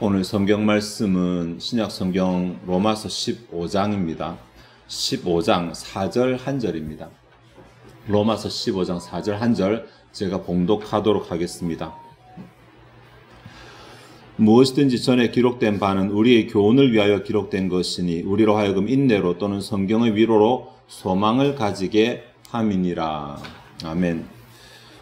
오늘 성경 말씀은 신약 성경 로마서 15장입니다. 15장 4절 1절입니다. 로마서 15장 4절 1절 제가 봉독하도록 하겠습니다. 무엇이든지 전에 기록된 바는 우리의 교훈을 위하여 기록된 것이니 우리로 하여금 인내로 또는 성경의 위로로 소망을 가지게 함이니라. 아멘.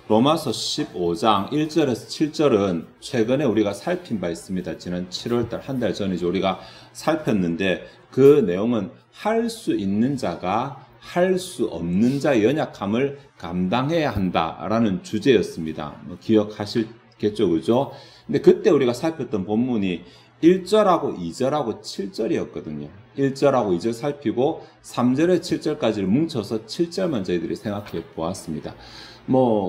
로마서 15장 1절에서 7절은 최근에 우리가 살핀 바 있습니다. 지난 7월달 한 달 전이죠. 우리가 살폈는데 그 내용은 할 수 있는 자가 할 수 없는 자의 연약함을 감당해야 한다라는 주제였습니다. 기억하실겠죠, 그죠? 근데 그때 우리가 살폈던 본문이 1절하고 2절하고 7절이었거든요. 1절하고 2절 살피고 3절에 7절까지를 뭉쳐서 7절만 저희들이 생각해 보았습니다.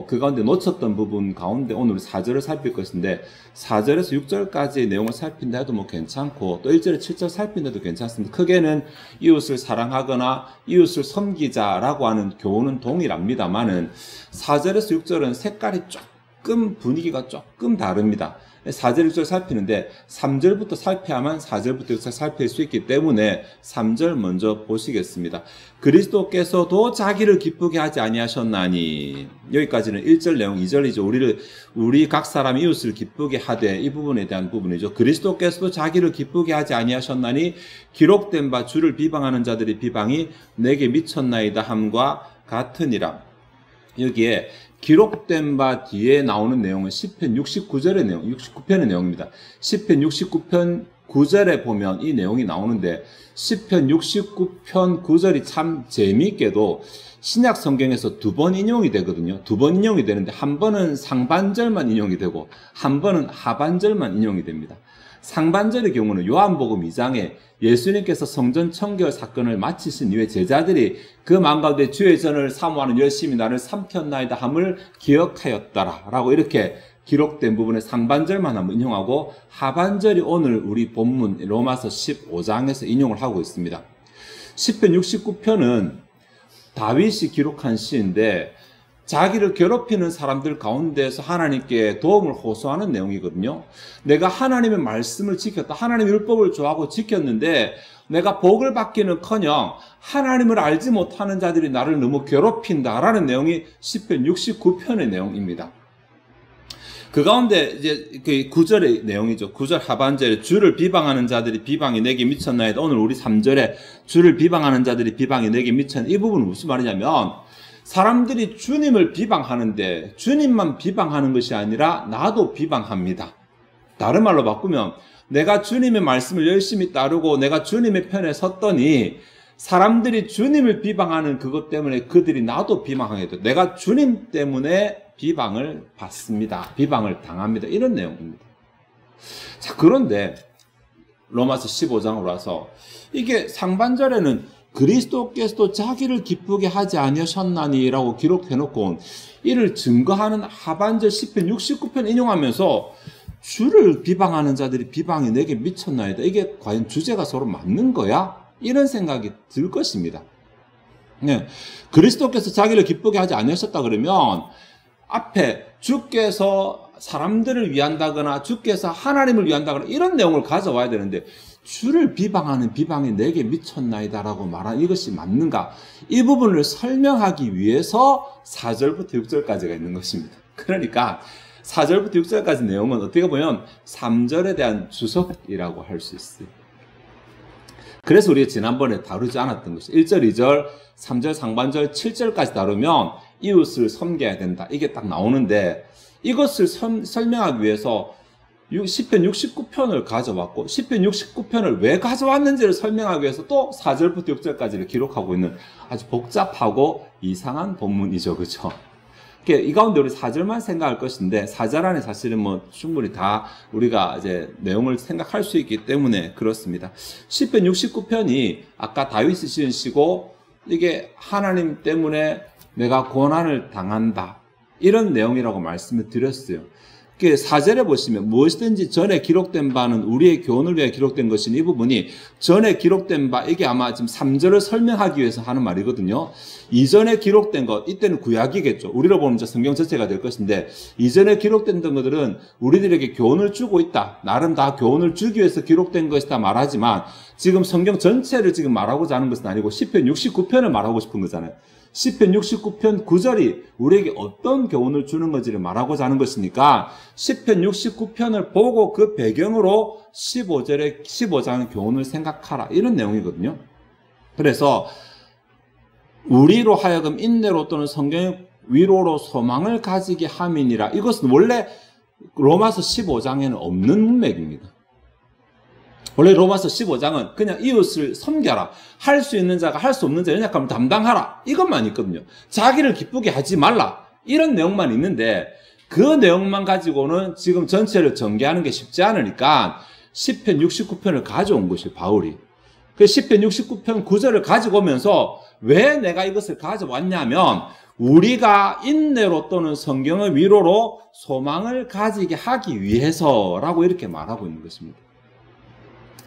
그 가운데 놓쳤던 부분 가운데 오늘 4절을 살필 것인데 4절에서 6절까지의 내용을 살핀다 해도 괜찮고 또 1절에 7절 살핀다도 괜찮습니다. 크게는 이웃을 사랑하거나 이웃을 섬기자라고 하는 교훈은 동일합니다만은 4절에서 6절은 색깔이 조금 분위기가 조금 다릅니다. 4절, 6절 살피는데 3절부터 살펴야만 4절부터 6절 살필 수 있기 때문에 3절 먼저 보시겠습니다. 그리스도께서도 자기를 기쁘게 하지 아니하셨나니, 여기까지는 1절 내용, 2절이죠. 우리 각 사람 이웃을 기쁘게 하되, 이 부분에 대한 부분이죠. 그리스도께서도 자기를 기쁘게 하지 아니하셨나니 기록된 바 주를 비방하는 자들의 비방이 내게 미쳤나이다 함과 같으니라. 여기에 기록된 바 뒤에 나오는 내용은 시편 69절의 내용, 69편의 내용입니다. 시편 69편 9절에 보면 이 내용이 나오는데 시편 69편 9절이 참 재미있게도 신약 성경에서 두 번 인용이 되거든요. 두 번 인용이 되는데 한 번은 상반절만 인용이 되고 한 번은 하반절만 인용이 됩니다. 상반절의 경우는 요한복음 2장에 예수님께서 성전 청결 사건을 마치신 이후에 제자들이 그 마음 가운데 주의 전을 사모하는 열심히 나를 삼켰나이다 함을 기억하였더라 라고 이렇게 기록된 부분의 상반절만 한번 인용하고 하반절이 오늘 우리 본문 로마서 15장에서 인용을 하고 있습니다. 시편 69편은 다윗이 기록한 시인데 자기를 괴롭히는 사람들 가운데서 하나님께 도움을 호소하는 내용이거든요. 내가 하나님의 말씀을 지켰다. 하나님의 율법을 좋아하고 지켰는데 내가 복을 받기는커녕 하나님을 알지 못하는 자들이 나를 너무 괴롭힌다라는 내용이 시편 69편의 내용입니다. 그 가운데 이제 그 9절의 내용이죠. 9절 하반절에 주를 비방하는 자들이 비방이 내게 미쳤나이다. 오늘 우리 3절에 주를 비방하는 자들이 비방이 내게 미쳤나이다. 이 부분은 무슨 말이냐면 사람들이 주님을 비방하는데 주님만 비방하는 것이 아니라 나도 비방합니다. 다른 말로 바꾸면 내가 주님의 말씀을 열심히 따르고 내가 주님의 편에 섰더니 사람들이 주님을 비방하는 그것 때문에 그들이 나도 비방하게 돼. 내가 주님 때문에 비방을 받습니다. 비방을 당합니다. 이런 내용입니다. 자, 그런데 로마서 15장으로 와서 이게 상반절에는 그리스도께서도 자기를 기쁘게 하지 아니하셨나니라고 기록해놓고 이를 증거하는 하반절 시편 69편 인용하면서 주를 비방하는 자들이 비방이 내게 미쳤나이다. 이게 과연 주제가 서로 맞는 거야? 이런 생각이 들 것입니다. 네. 그리스도께서 자기를 기쁘게 하지 아니하셨다 그러면 앞에 주께서 사람들을 위한다거나 주께서 하나님을 위한다거나 이런 내용을 가져와야 되는데 주를 비방하는 비방이 내게 미쳤나이다라고 말한 이것이 맞는가? 이 부분을 설명하기 위해서 4절부터 6절까지가 있는 것입니다. 그러니까 4절부터 6절까지 내용은 어떻게 보면 3절에 대한 주석이라고 할 수 있어요. 그래서 우리가 지난번에 다루지 않았던 것이 1절, 2절, 3절, 상반절, 7절까지 다루면 이웃을 섬겨야 된다. 이게 딱 나오는데 이것을 설명하기 위해서 시편 69편을 가져왔고 시편 69편을 왜 가져왔는지를 설명하기 위해서 또 4절부터 6절까지를 기록하고 있는 아주 복잡하고 이상한 본문이죠. 그렇죠? 이 가운데 우리 4절만 생각할 것인데 4절 안에 사실은 충분히 다 우리가 이제 내용을 생각할 수 있기 때문에 그렇습니다. 시편 69편이 아까 다윗이 지은 시고 이게 하나님 때문에 내가 고난을 당한다. 이런 내용이라고 말씀을 드렸어요. 4절에 보시면 무엇이든지 전에 기록된 바는 우리의 교훈을 위해 기록된 것이니 이 부분이 전에 기록된 바 이게 아마 지금 3절을 설명하기 위해서 하는 말이거든요. 이전에 기록된 것 이때는 구약이겠죠. 우리로 보면 성경 전체가 될 것인데 이전에 기록된 것들은 우리들에게 교훈을 주고 있다. 나름 다 교훈을 주기 위해서 기록된 것이다 말하지만 지금 성경 전체를 지금 말하고자 하는 것은 아니고 시편 69편을 말하고 싶은 거잖아요. 시편 69편 9절이 우리에게 어떤 교훈을 주는 건지를 말하고자 하는 것이니까 시편 69편을 보고 그 배경으로 15장의 교훈을 생각하라 이런 내용이거든요. 그래서 우리로 하여금 인내로 또는 성경의 위로로 소망을 가지게 함이니라. 이것은 원래 로마서 15장에는 없는 문맥입니다. 원래 로마서 15장은 그냥 이웃을 섬겨라. 할 수 있는 자가 할 수 없는 자의 연약함을 담당하라. 이것만 있거든요. 자기를 기쁘게 하지 말라. 이런 내용만 있는데 그 내용만 가지고는 지금 전체를 전개하는 게 쉽지 않으니까 시편 69편을 가져온 것이 바울이. 그 시편 69편 9절을 가지고 오면서 왜 내가 이것을 가져왔냐면 우리가 인내로 또는 성경의 위로로 소망을 가지게 하기 위해서라고 이렇게 말하고 있는 것입니다.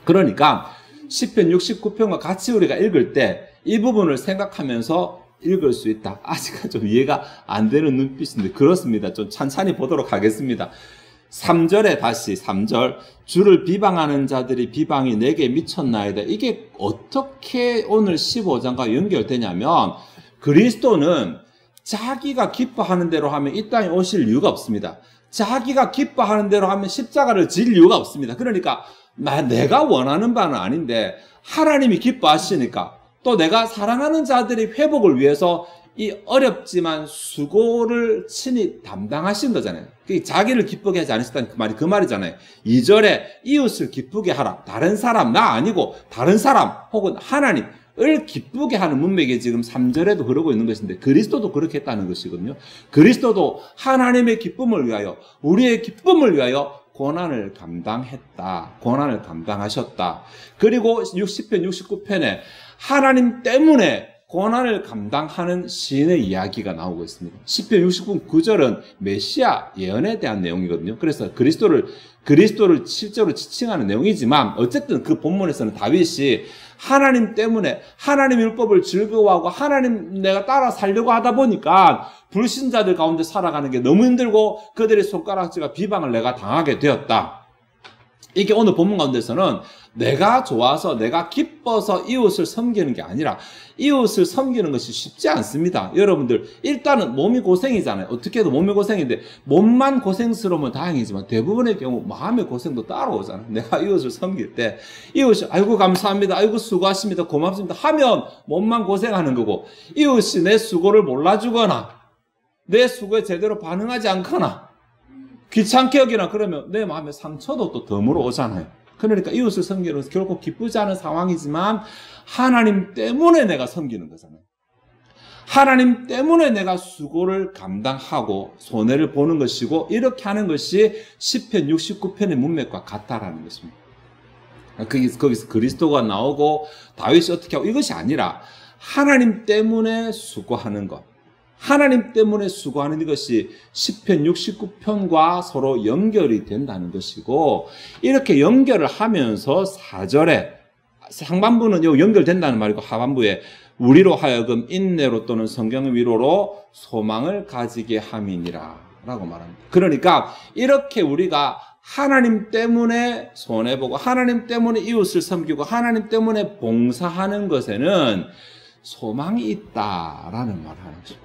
그러니까 시편 69편과 같이 우리가 읽을 때 이 부분을 생각하면서 읽을 수 있다. 아직은 좀 이해가 안 되는 눈빛인데 그렇습니다. 좀 찬찬히 보도록 하겠습니다. 3절에 다시 3절 주를 비방하는 자들이 비방이 내게 미쳤나이다. 이게 어떻게 오늘 15장과 연결되냐면 그리스도는 자기가 기뻐하는 대로 하면 이 땅에 오실 이유가 없습니다. 자기가 기뻐하는 대로 하면 십자가를 질 이유가 없습니다. 그러니까 내가 원하는 바는 아닌데 하나님이 기뻐하시니까 또 내가 사랑하는 자들의 회복을 위해서 이 어렵지만 수고를 친히 담당하신 거잖아요. 자기를 기쁘게 하지 않으셨다는 그 말이잖아요. 2절에 이웃을 기쁘게 하라. 다른 사람, 나 아니고 다른 사람 혹은 하나님을 기쁘게 하는 문맥이 지금 3절에도 흐르고 있는 것인데 그리스도도 그렇게 했다는 것이거든요. 그리스도도 하나님의 기쁨을 위하여 우리의 기쁨을 위하여 고난을 감당했다. 고난을 감당하셨다. 그리고 60편, 69편에 하나님 때문에 고난을 감당하는 시인의 이야기가 나오고 있습니다. 시편 69편 9절은 메시아 예언에 대한 내용이거든요. 그래서 그리스도를 실제로 지칭하는 내용이지만 어쨌든 그 본문에서는 다윗이 하나님 때문에 하나님 율법을 즐거워하고 하나님 내가 따라 살려고 하다 보니까 불신자들 가운데 살아가는 게 너무 힘들고 그들의 손가락질과 비방을 내가 당하게 되었다. 이게 오늘 본문 가운데서는 내가 좋아서 내가 기뻐서 이웃을 섬기는 게 아니라 이웃을 섬기는 것이 쉽지 않습니다. 여러분들 일단은 몸이 고생이잖아요. 어떻게 해도 몸이 고생인데 몸만 고생스러우면 다행이지만 대부분의 경우 마음의 고생도 따라오잖아요. 내가 이웃을 섬길 때 이웃이 아이고 감사합니다. 아이고 수고하십니다. 고맙습니다. 하면 몸만 고생하는 거고 이웃이 내 수고를 몰라주거나 내 수고에 제대로 반응하지 않거나 귀찮게 여기나 그러면 내 마음의 상처도 또 덤으로 오잖아요. 그러니까 이웃을 섬기는 것은 결코 기쁘지 않은 상황이지만 하나님 때문에 내가 섬기는 거잖아요. 하나님 때문에 내가 수고를 감당하고 손해를 보는 것이고 이렇게 하는 것이 시편 69편의 문맥과 같다라는 것입니다. 거기서 그리스도가 나오고 다윗이 어떻게 하고 이것이 아니라 하나님 때문에 수고하는 것. 하나님 때문에 수고하는 이것이 시편 69편과 서로 연결이 된다는 것이고 이렇게 연결을 하면서 4절에 상반부는 연결된다는 말이고 하반부에 우리로 하여금 인내로 또는 성경의 위로로 소망을 가지게 함이니라 라고 말합니다. 그러니까 이렇게 우리가 하나님 때문에 손해보고 하나님 때문에 이웃을 섬기고 하나님 때문에 봉사하는 것에는 소망이 있다라는 말을 하는 것입니다.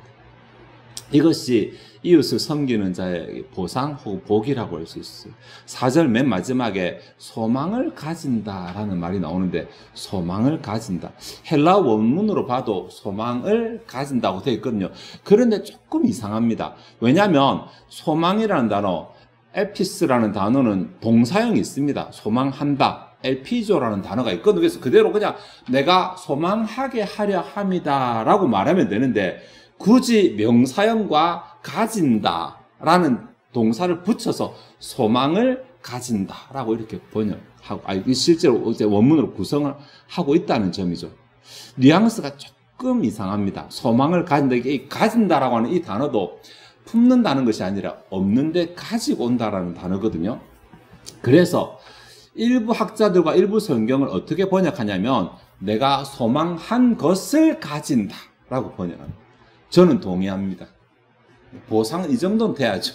이것이 이웃을 섬기는 자의 보상 혹은 복이라고 할 수 있어요. 4절 맨 마지막에 소망을 가진다라는 말이 나오는데 소망을 가진다. 헬라 원문으로 봐도 소망을 가진다고 되어 있거든요. 그런데 조금 이상합니다. 왜냐하면 소망이라는 단어, 에피스라는 단어는 동사형이 있습니다. 소망한다. 엘피조라는 단어가 있거든요. 그래서 그대로 그냥 내가 소망하게 하려 함이다라고 말하면 되는데 굳이 명사형과 가진다라는 동사를 붙여서 소망을 가진다라고 이렇게 번역하고 실제로 원문으로 구성을 하고 있다는 점이죠. 뉘앙스가 조금 이상합니다. 소망을 가진다. 이게 가진다라고 하는 이 단어도 품는다는 것이 아니라 없는데 가지고 온다라는 단어거든요. 그래서 일부 학자들과 일부 성경을 어떻게 번역하냐면 내가 소망한 것을 가진다 라고 번역합니다. 저는 동의합니다. 보상은 이 정도는 돼야죠.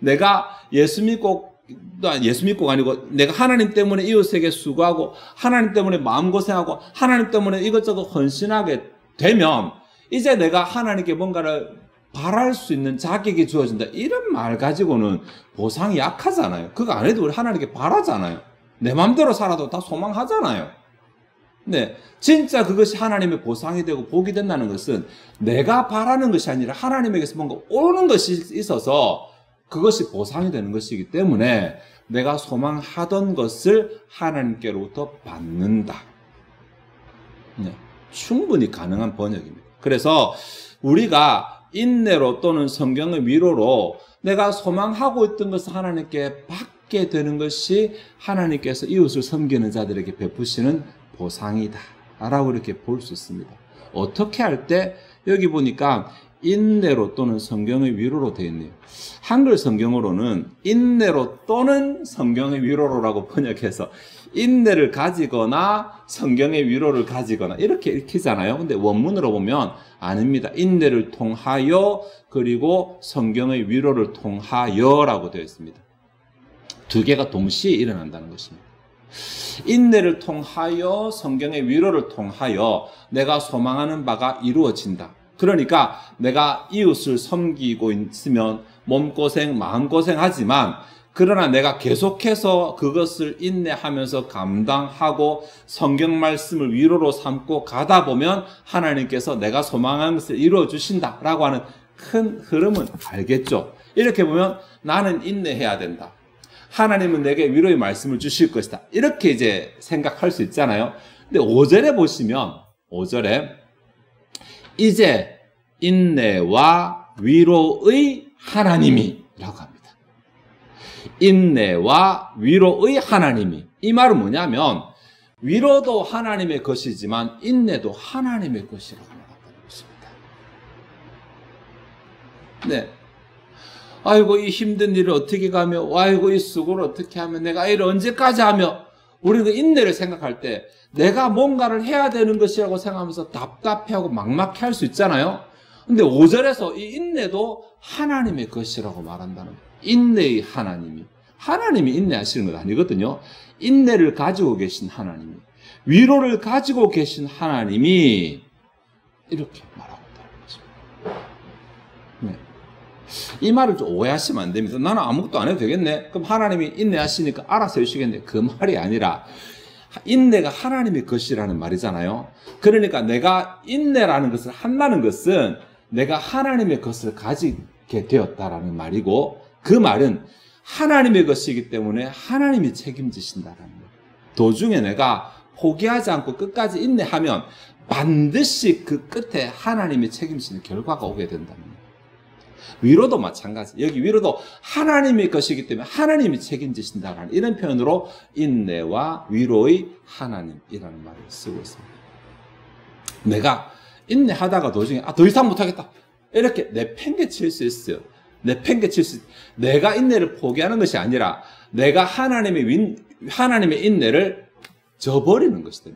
내가 예수 믿고가 아니고 내가 하나님 때문에 이웃에게 수고하고 하나님 때문에 마음고생하고 하나님 때문에 이것저것 헌신하게 되면 이제 내가 하나님께 뭔가를 바랄 수 있는 자격이 주어진다. 이런 말 가지고는 보상이 약하잖아요. 그거 안 해도 우리 하나님께 바라잖아요. 내 마음대로 살아도 다 소망하잖아요. 네, 진짜 그것이 하나님의 보상이 되고 복이 된다는 것은 내가 바라는 것이 아니라 하나님에게서 뭔가 오는 것이 있어서 그것이 보상이 되는 것이기 때문에 내가 소망하던 것을 하나님께로부터 받는다. 네, 충분히 가능한 번역입니다. 그래서 우리가 인내로 또는 성경의 위로로 내가 소망하고 있던 것을 하나님께 받게 되는 것이 하나님께서 이웃을 섬기는 자들에게 베푸시는 보상이다 라고 이렇게 볼 수 있습니다. 어떻게 할 때 여기 보니까 인내로 또는 성경의 위로로 되어 있네요. 한글 성경으로는 인내로 또는 성경의 위로로라고 번역해서 인내를 가지거나 성경의 위로를 가지거나 이렇게 읽히잖아요. 근데 원문으로 보면 아닙니다. 인내를 통하여 그리고 성경의 위로를 통하여라고 되어 있습니다. 두 개가 동시에 일어난다는 것입니다. 인내를 통하여 성경의 위로를 통하여 내가 소망하는 바가 이루어진다. 그러니까 내가 이웃을 섬기고 있으면 몸고생, 마음고생하지만 그러나 내가 계속해서 그것을 인내하면서 감당하고 성경 말씀을 위로로 삼고 가다 보면 하나님께서 내가 소망하는 것을 이루어 주신다라고 하는 큰 흐름은 알겠죠. 이렇게 보면 나는 인내해야 된다. 하나님은 내게 위로의 말씀을 주실 것이다. 이렇게 이제 생각할 수 있잖아요. 근데 5절에 보시면 5절에 이제 인내와 위로의 하나님이 라고 합니다. 인내와 위로의 하나님이. 이 말은 뭐냐면 위로도 하나님의 것이지만 인내도 하나님의 것이라고 말한다는 것입니다. 네. 아이고 이 힘든 일을 어떻게 가며 아이고 이 수고를 어떻게 하면 내가 이를 언제까지 하며 우리가 인내를 생각할 때 내가 뭔가를 해야 되는 것이라고 생각하면서 답답해하고 막막해 할 수 있잖아요. 근데 5절에서 이 인내도 하나님의 것이라고 말한다는 거예요. 인내의 하나님이 인내하시는 건 아니거든요. 인내를 가지고 계신 하나님이 위로를 가지고 계신 하나님이 이렇게 말하고 있다는 것입니다. 네. 이 말을 좀 오해하시면 안 됩니다. 나는 아무것도 안 해도 되겠네. 그럼 하나님이 인내하시니까 알아서 해주시겠네. 그 말이 아니라 인내가 하나님의 것이라는 말이잖아요. 그러니까 내가 인내라는 것을 한다는 것은 내가 하나님의 것을 가지게 되었다라는 말이고 그 말은 하나님의 것이기 때문에 하나님이 책임지신다라는 거예요. 도중에 내가 포기하지 않고 끝까지 인내하면 반드시 그 끝에 하나님이 책임지는 결과가 오게 된다는 거예요. 위로도 마찬가지. 여기 위로도 하나님의 것이기 때문에 하나님이 책임지신다라는 이런 표현으로 인내와 위로의 하나님이라는 말을 쓰고 있습니다. 내가 인내하다가 도중에 더 이상 못하겠다 이렇게 내팽개칠 수 있어요. 내가 인내를 포기하는 것이 아니라 내가 하나님의 인내를 저버리는 것이다.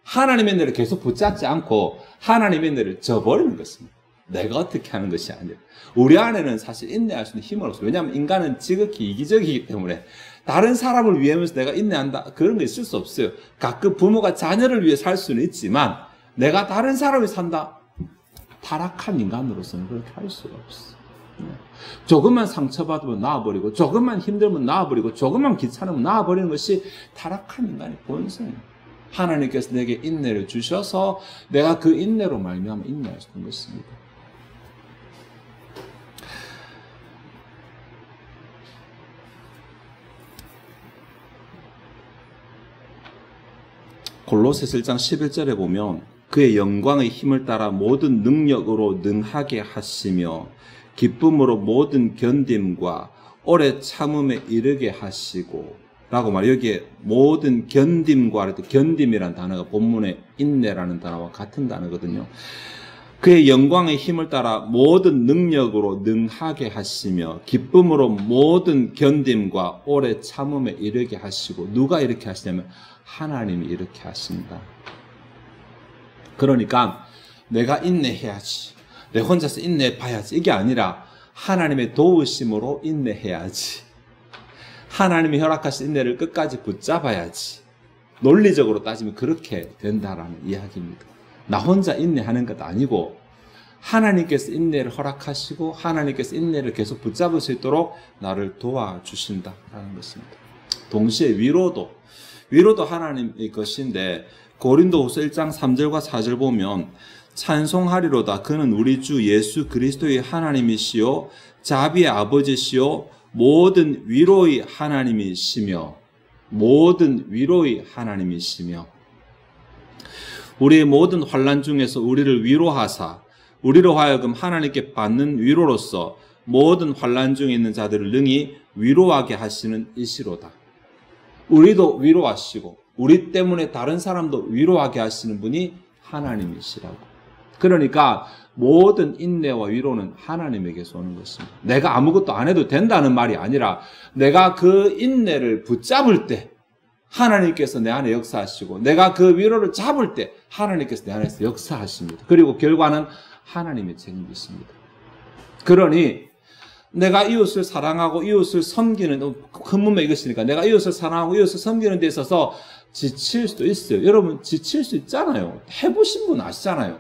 하나님의 인내를 계속 붙잡지 않고 하나님의 인내를 저버리는 것입니다. 내가 어떻게 하는 것이 아니라 우리 안에는 사실 인내할 수 있는 힘은 없어요. 왜냐하면 인간은 지극히 이기적이기 때문에 다른 사람을 위하면서 내가 인내한다 그런 게 있을 수 없어요. 가끔 부모가 자녀를 위해 살 수는 있지만 내가 다른 사람을 산다 타락한 인간으로서는 그렇게 할 수가 없어. 조금만 상처받으면 나와버리고 조금만 힘들면 나와버리고 조금만 귀찮으면 나와버리는 것이 타락한 인간의 본성이에요. 하나님께서 내게 인내를 주셔서 내가 그 인내로 말미암아 인내할 수 있는 것입니다. 골로새서 1장 11절에 보면 그의 영광의 힘을 따라 모든 능력으로 능하게 하시며 기쁨으로 모든 견딤과 오래 참음에 이르게 하시고 라고 말해요. 여기에 모든 견딤과 견딤이라는 단어가 본문의 인내라는 단어와 같은 단어거든요. 그의 영광의 힘을 따라 모든 능력으로 능하게 하시며 기쁨으로 모든 견딤과 오래 참음에 이르게 하시고. 누가 이렇게 하시냐면 하나님이 이렇게 하신다. 그러니까 내가 인내해야지, 내 혼자서 인내해봐야지, 이게 아니라 하나님의 도우심으로 인내해야지, 하나님이 허락하신 인내를 끝까지 붙잡아야지. 논리적으로 따지면 그렇게 된다라는 이야기입니다. 나 혼자 인내하는 것 아니고 하나님께서 인내를 허락하시고 하나님께서 인내를 계속 붙잡을 수 있도록 나를 도와주신다라는 것입니다. 동시에 위로도 하나님의 것인데, 고린도후서 1장 3절과 4절 보면 찬송하리로다. 그는 우리 주 예수 그리스도의 하나님이시요 자비의 아버지시요 모든 위로의 하나님이시며, 모든 위로의 하나님이시며, 우리의 모든 환난 중에서 우리를 위로하사 우리로 하여금 하나님께 받는 위로로서 모든 환난 중에 있는 자들을 능히 위로하게 하시는 이시로다. 우리도 위로하시고 우리 때문에 다른 사람도 위로하게 하시는 분이 하나님이시라고. 그러니까 모든 인내와 위로는 하나님에게서 오는 것입니다. 내가 아무것도 안 해도 된다는 말이 아니라 내가 그 인내를 붙잡을 때 하나님께서 내 안에 역사하시고, 내가 그 위로를 잡을 때 하나님께서 내 안에서 역사하십니다. 그리고 결과는 하나님의 책임이십니다. 그러니 내가 이웃을 사랑하고 이웃을 섬기는, 큰 문맥 이것이니까 내가 이웃을 사랑하고 이웃을 섬기는 데 있어서 지칠 수도 있어요. 여러분 지칠 수 있잖아요. 해보신 분 아시잖아요.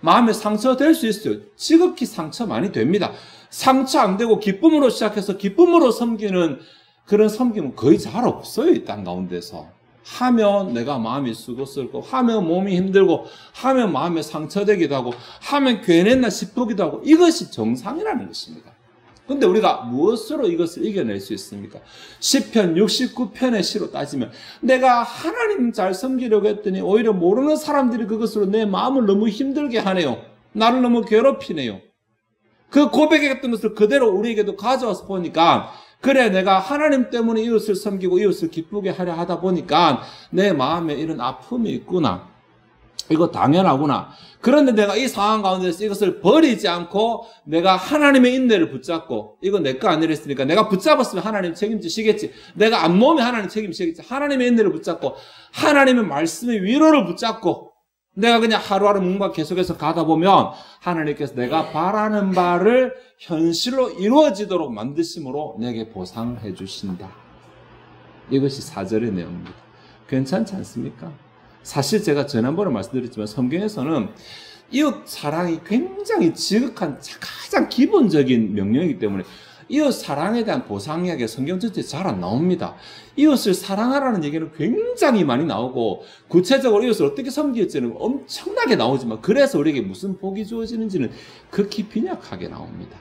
마음에 상처가 될 수 있어요. 지극히 상처 많이 됩니다. 상처 안 되고 기쁨으로 시작해서 기쁨으로 섬기는 그런 섬김은 거의 잘 없어요. 이 땅 가운데서. 하면 내가 마음이 쓰고슬고, 하면 몸이 힘들고, 하면 마음에 상처되기도 하고, 하면 괜했나 싶기도 하고, 이것이 정상이라는 것입니다. 근데 우리가 무엇으로 이것을 이겨낼 수 있습니까? 시편 69편의 시로 따지면 내가 하나님 잘 섬기려고 했더니 오히려 모르는 사람들이 그것으로 내 마음을 너무 힘들게 하네요. 나를 너무 괴롭히네요. 그 고백했던 것을 그대로 우리에게도 가져와서 보니까, 그래, 내가 하나님 때문에 이웃을 섬기고 이웃을 기쁘게 하려 하다 보니까 내 마음에 이런 아픔이 있구나. 이거 당연하구나. 그런데 내가 이 상황 가운데서 이것을 버리지 않고 내가 하나님의 인내를 붙잡고, 이거 내 거 아니라 했으니까 내가 붙잡았으면 하나님 책임지시겠지. 내가 안 모으면 하나님 책임지시겠지. 하나님의 인내를 붙잡고 하나님의 말씀의 위로를 붙잡고 내가 그냥 하루하루 뭔가 계속해서 가다 보면 하나님께서 내가 바라는 바를 현실로 이루어지도록 만드심으로 내게 보상을 해주신다. 이것이 4절의 내용입니다. 괜찮지 않습니까? 사실 제가 지난번에 말씀드렸지만 성경에서는 이웃 사랑이 굉장히 지극한 가장 기본적인 명령이기 때문에 이웃 사랑에 대한 보상 이야기가 성경 전체에 잘 안 나옵니다. 이웃을 사랑하라는 얘기는 굉장히 많이 나오고 구체적으로 이웃을 어떻게 섬길지는 엄청나게 나오지만, 그래서 우리에게 무슨 복이 주어지는지는 극히 빈약하게 나옵니다.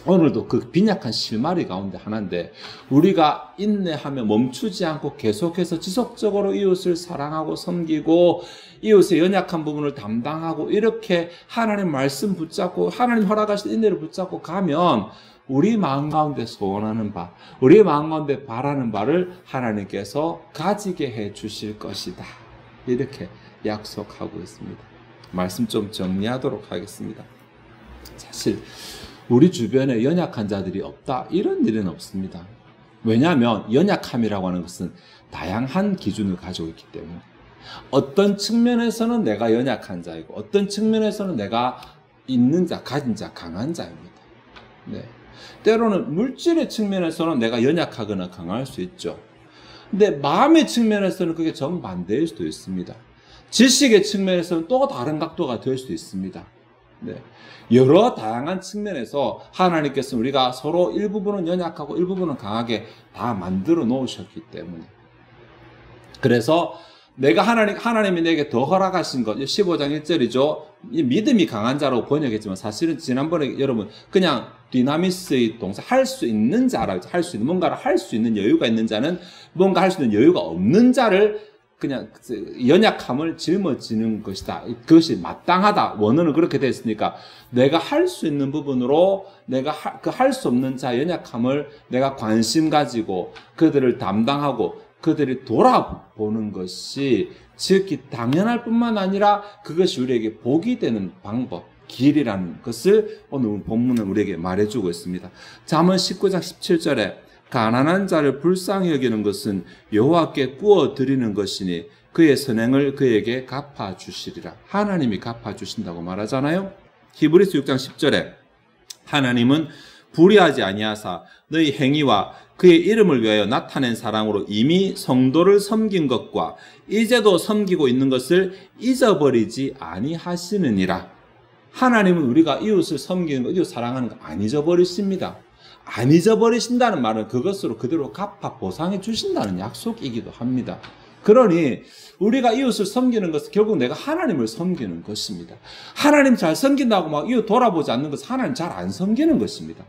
오늘도 그 빈약한 실마리 가운데 하나인데, 우리가 인내하며 멈추지 않고 계속해서 지속적으로 이웃을 사랑하고 섬기고 이웃의 연약한 부분을 담당하고 이렇게 하나님 말씀 붙잡고 하나님 허락하신 인내를 붙잡고 가면 우리 마음 가운데 소원하는 바, 우리 마음 가운데 바라는 바를 하나님께서 가지게 해 주실 것이다. 이렇게 약속하고 있습니다. 말씀 좀 정리하도록 하겠습니다. 사실 우리 주변에 연약한 자들이 없다, 이런 일은 없습니다. 왜냐하면 연약함이라고 하는 것은 다양한 기준을 가지고 있기 때문에, 어떤 측면에서는 내가 연약한 자이고 어떤 측면에서는 내가 있는 자, 가진 자, 강한 자입니다. 네. 때로는 물질의 측면에서는 내가 연약하거나 강할 수 있죠. 근데 마음의 측면에서는 그게 정반대일 수도 있습니다. 지식의 측면에서는 또 다른 각도가 될 수도 있습니다. 네. 여러 다양한 측면에서 하나님께서 우리가 서로 일부분은 연약하고 일부분은 강하게 다 만들어 놓으셨기 때문에, 그래서 내가 하나님이 내게 더 허락하신 것, 15장 1절이죠. 이 믿음이 강한 자라고 번역했지만 사실은 지난번에 여러분 그냥 디나미스의 동사, 할 수 있는 자라, 할 수 있는, 뭔가를 할 수 있는 여유가 있는 자는 뭔가 할 수 있는 여유가 없는 자를 그냥 연약함을 짊어지는 것이다. 그것이 마땅하다. 원어는 그렇게 되어 있으니까 내가 할 수 있는 부분으로 내가 그 할 수 없는 자 연약함을 내가 관심 가지고 그들을 담당하고 그들이 돌아보는 것이 지극히 당연할 뿐만 아니라 그것이 우리에게 복이 되는 방법, 길이라는 것을 오늘 본문은 우리에게 말해주고 있습니다. 잠언 19장 17절에 가난한 자를 불쌍히 여기는 것은 여호와께 구워 드리는 것이니 그의 선행을 그에게 갚아주시리라. 하나님이 갚아주신다고 말하잖아요. 히브리서 6장 10절에 하나님은 불의하지 아니하사 너희 행위와 그의 이름을 위하여 나타낸 사랑으로 이미 성도를 섬긴 것과 이제도 섬기고 있는 것을 잊어버리지 아니하시느니라. 하나님은 우리가 이웃을 섬기는 것, 이웃 사랑하는 거 안 잊어버리십니다. 안 잊어버리신다는 말은 그것으로 그대로 갚아 보상해 주신다는 약속이기도 합니다. 그러니 우리가 이웃을 섬기는 것은 결국 내가 하나님을 섬기는 것입니다. 하나님 잘 섬긴다고 막 이웃 돌아보지 않는 것은 하나님 잘 안 섬기는 것입니다.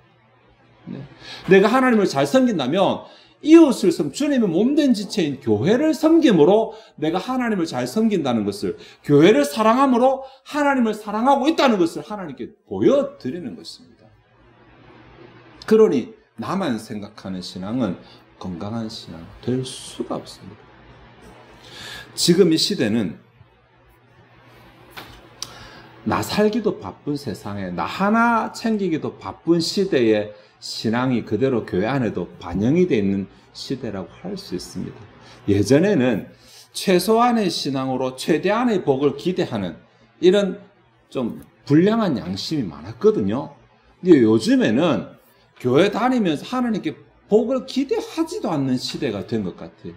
네. 내가 하나님을 잘 섬긴다면 이웃을 주님의 몸된 지체인 교회를 섬김으로 내가 하나님을 잘 섬긴다는 것을, 교회를 사랑함으로 하나님을 사랑하고 있다는 것을 하나님께 보여드리는 것입니다. 그러니 나만 생각하는 신앙은 건강한 신앙 될 수가 없습니다. 지금 이 시대는 나 살기도 바쁜 세상에, 나 하나 챙기기도 바쁜 시대에 신앙이 그대로 교회 안에도 반영이 되어 있는 시대라고 할 수 있습니다. 예전에는 최소한의 신앙으로 최대한의 복을 기대하는 이런 좀 불량한 양심이 많았거든요. 근데 요즘에는 교회 다니면서 하나님께 복을 기대하지도 않는 시대가 된 것 같아요.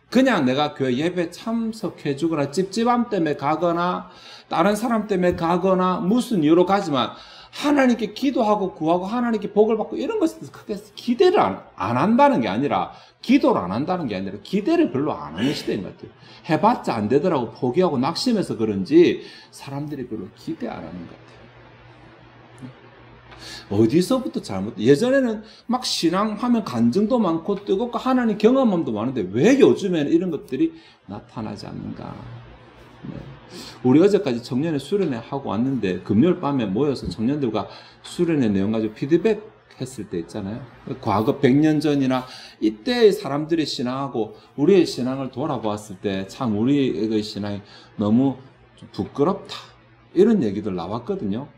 그냥 내가 교회 예배 참석해 주거나 찝찝함 때문에 가거나 다른 사람 때문에 가거나 무슨 이유로 가지만 하나님께 기도하고 구하고 하나님께 복을 받고 이런 것에 대해서 크게 기대를 안 한다는 게 아니라, 기도를 안 한다는 게 아니라 기대를 별로 안 하는 시대인 것 같아요. 해봤자 안 되더라고 포기하고 낙심해서 그런지 사람들이 별로 기대 안 하는 것 같아요. 어디서부터 예전에는 막 신앙하면 간증도 많고 뜨겁고 하나님 경험함도 많은데 왜 요즘에는 이런 것들이 나타나지 않는가. 네. 우리 어제까지 청년회 수련회 하고 왔는데 금요일 밤에 모여서 청년들과 수련회 내용 가지고 피드백 했을 때 있잖아요. 과거 100년 전이나 이때의 사람들의 신앙하고 우리의 신앙을 돌아보았을 때 참 우리의 신앙이 너무 좀 부끄럽다, 이런 얘기들 나왔거든요.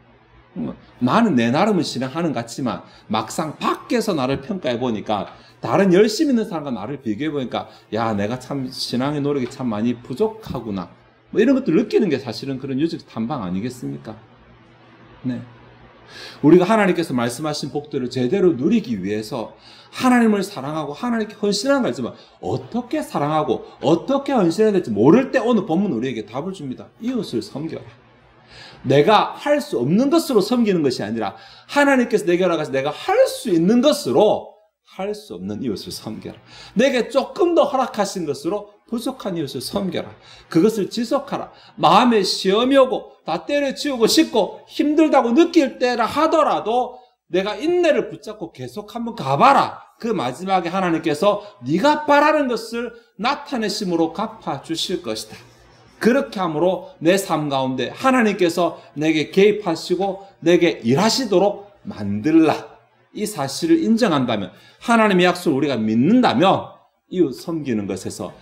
나는 내 나름은 신앙하는 것 같지만 막상 밖에서 나를 평가해 보니까 다른 열심히 있는 사람과 나를 비교해 보니까 야, 내가 참 신앙의 노력이 참 많이 부족하구나, 뭐 이런 것들 느끼는 게 사실은 그런 유적 탐방 아니겠습니까? 네. 우리가 하나님께서 말씀하신 복들을 제대로 누리기 위해서 하나님을 사랑하고 하나님께 헌신하는 거지만 어떻게 사랑하고 어떻게 헌신해야 될지 모를 때 오늘 본문 우리에게 답을 줍니다. 이웃을 섬겨라. 내가 할 수 없는 것으로 섬기는 것이 아니라 하나님께서 내게 허락하신 내가 할 수 있는 것으로 할 수 없는 이웃을 섬겨라. 내게 조금 더 허락하신 것으로 부족한 이웃을 섬겨라. 그것을 지속하라. 마음에 시험이 오고 다 때려치우고 싶고 힘들다고 느낄 때라 하더라도 내가 인내를 붙잡고 계속 한번 가봐라. 그 마지막에 하나님께서 네가 바라는 것을 나타내심으로 갚아주실 것이다. 그렇게 함으로 내 삶 가운데 하나님께서 내게 개입하시고 내게 일하시도록 만들라. 이 사실을 인정한다면, 하나님의 약속을 우리가 믿는다면 이웃 섬기는 것에서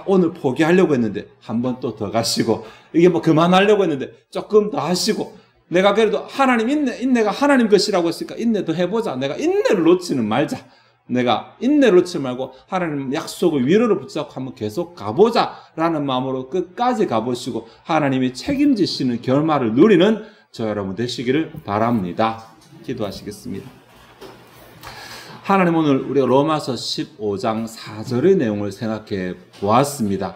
오늘 포기하려고 했는데 한 번 또 더 가시고, 이게 뭐 그만하려고 했는데 조금 더 하시고, 내가 그래도 하나님 인내가 하나님 것이라고 했으니까 인내 더 해보자. 내가 인내를 놓지는 말자. 내가 인내를 놓지 말고 하나님 약속을 위로를 붙잡고 한번 계속 가보자 라는 마음으로 끝까지 가보시고 하나님이 책임지시는 결말을 누리는 저 여러분 되시기를 바랍니다. 기도하시겠습니다. 하나님, 오늘 우리가 로마서 15장 4절의 내용을 생각해 보았습니다.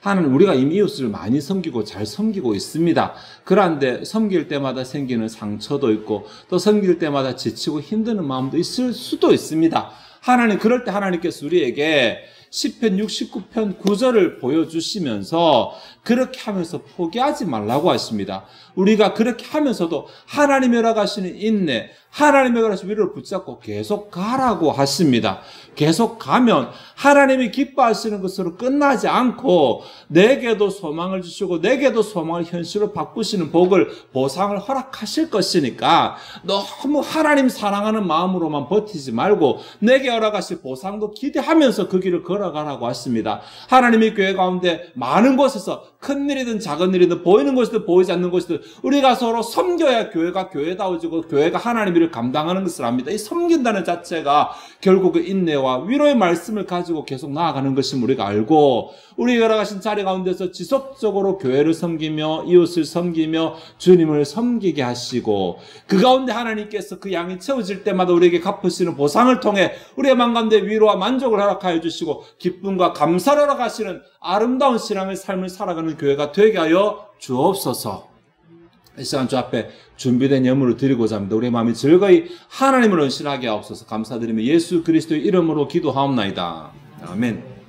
하나님, 우리가 이미 이웃을 많이 섬기고 잘 섬기고 있습니다. 그런데 섬길 때마다 생기는 상처도 있고 또 섬길 때마다 지치고 힘드는 마음도 있을 수도 있습니다. 하나님, 그럴 때 하나님께서 우리에게 시편 69편 9절을 보여주시면서 그렇게 하면서 포기하지 말라고 하십니다. 우리가 그렇게 하면서도 하나님이 허락하시는 인내, 하나님의 허락하시는 위로를 붙잡고 계속 가라고 하십니다. 계속 가면 하나님이 기뻐하시는 것으로 끝나지 않고 내게도 소망을 주시고 내게도 소망을 현실로 바꾸시는 복을, 보상을 허락하실 것이니까 너무 하나님 사랑하는 마음으로만 버티지 말고 내게 허락하실 보상도 기대하면서 그 길을 걸어가라고 하십니다. 하나님의 교회 가운데 많은 곳에서 큰 일이든 작은 일이든 보이는 곳이든 보이지 않는 곳이든 우리가 서로 섬겨야 교회가 교회다워지고 교회가 하나님의 일을 감당하는 것을 압니다. 이 섬긴다는 자체가 결국 그 인내와 위로의 말씀을 가지고 계속 나아가는 것임을 우리가 알고 우리가 허락하신 자리 가운데서 지속적으로 교회를 섬기며 이웃을 섬기며 주님을 섬기게 하시고 그 가운데 하나님께서 그 양이 채워질 때마다 우리에게 갚으시는 보상을 통해 우리의 마음 가운데 위로와 만족을 허락하여 주시고 기쁨과 감사를 허락하시는 아름다운 신앙의 삶을 살아가는 교회가 되게 하여 주옵소서. 이 시간 주 앞에 준비된 예물을 드리고자 합니다. 우리의 마음이 즐거이 하나님을 헌신하게 하옵소서. 감사드리며 예수 그리스도의 이름으로 기도하옵나이다. 아멘.